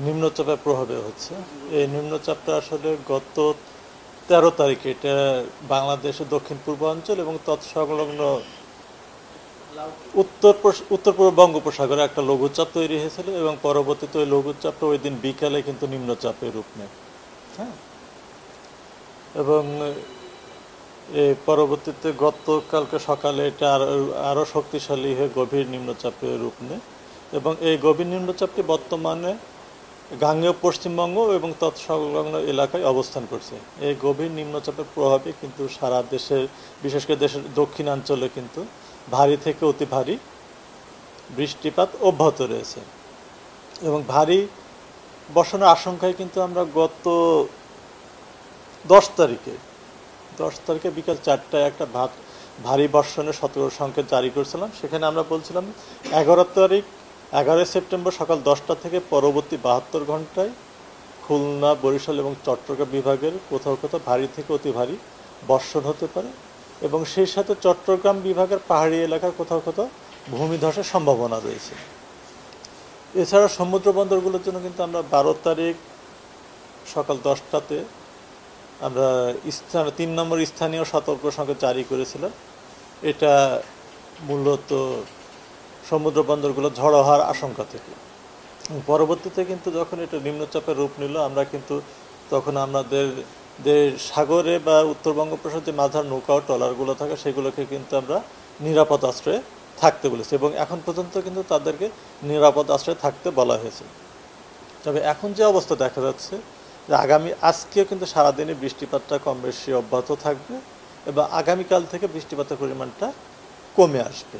নিম্নচাপের প্রভাবে হচ্ছে। এই নিম্নচাপটা আসলে গত 13 তারিখে এটা বাংলাদেশের দক্ষিণ পূর্বাঞ্চল এবং তৎসংলগ্ন উত্তর পূর্ব বঙ্গোপসাগরে একটা লঘুচাপ তৈরি হয়েছিল এবং পরবর্তীতে ওই লঘুচাপটা ওই দিন বিকালে কিন্তু নিম্নচাপের রূপ নেয়। হ্যাঁ, এবং পরবর্তীতে গতকালকে সকালে এটা আরও শক্তিশালী হয়ে গভীর নিম্নচাপের রূপ নেয় এবং এই গভীর নিম্নচাপটি বর্তমানে গাঙ্গেয় পশ্চিমবঙ্গ এবং তৎসংলগ্ন এলাকায় অবস্থান করছে। এই গভীর নিম্নচাপের প্রভাবে কিন্তু সারা দেশের, বিশেষ করে দেশের দক্ষিণাঞ্চলে কিন্তু ভারী থেকে অতি ভারী বৃষ্টিপাত অব্যাহত রয়েছে এবং ভারী বর্ষণের আশঙ্কায় কিন্তু আমরা গত 10 তারিখে বিকাল 4টায় একটা ভারী বর্ষণের সতর্ক সংকেত জারি করেছিলাম। সেখানে আমরা বলছিলাম 11 সেপ্টেম্বর সকাল 10টা থেকে পরবর্তী 72 ঘন্টায় খুলনা, বরিশাল এবং চট্টগ্রাম বিভাগের কোথাও কোথাও ভারী থেকে অতি ভারী বর্ষণ হতে পারে এবং সেই সাথে চট্টগ্রাম বিভাগের পাহাড়ি এলাকার কোথাও কোথাও ভূমিধসের সম্ভাবনা রয়েছে। এছাড়া সমুদ্র বন্দরগুলোর জন্য কিন্তু আমরা 12 তারিখ সকাল 10টাতে আমরা 3 নম্বর স্থানীয় সতর্ক সংকেত জারি করেছিলাম। এটা মূলত সমুদ্র বন্দরগুলো ঝড়ো হওয়ার আশঙ্কা থেকে। পরবর্তীতে কিন্তু যখন এটা নিম্নচাপের রূপ নিল, আমরা কিন্তু তখন আমাদের সাগরে বা উত্তর বঙ্গোপসাগরে যে মাঝার নৌকা ও ট্রলারগুলো থাকে সেগুলোকে কিন্তু আমরা নিরাপদ আশ্রয়ে থাকতে বলেছি এবং এখন পর্যন্ত কিন্তু তাদেরকে নিরাপদ আশ্রয়ে থাকতে বলা হয়েছে। তবে এখন যে অবস্থা দেখা যাচ্ছে যে আজকেও কিন্তু সারাদিনই বৃষ্টিপাতটা কম বেশি অব্যাহত থাকবে এবং আগামীকাল থেকে বৃষ্টিপাতের পরিমাণটা কমে আসবে।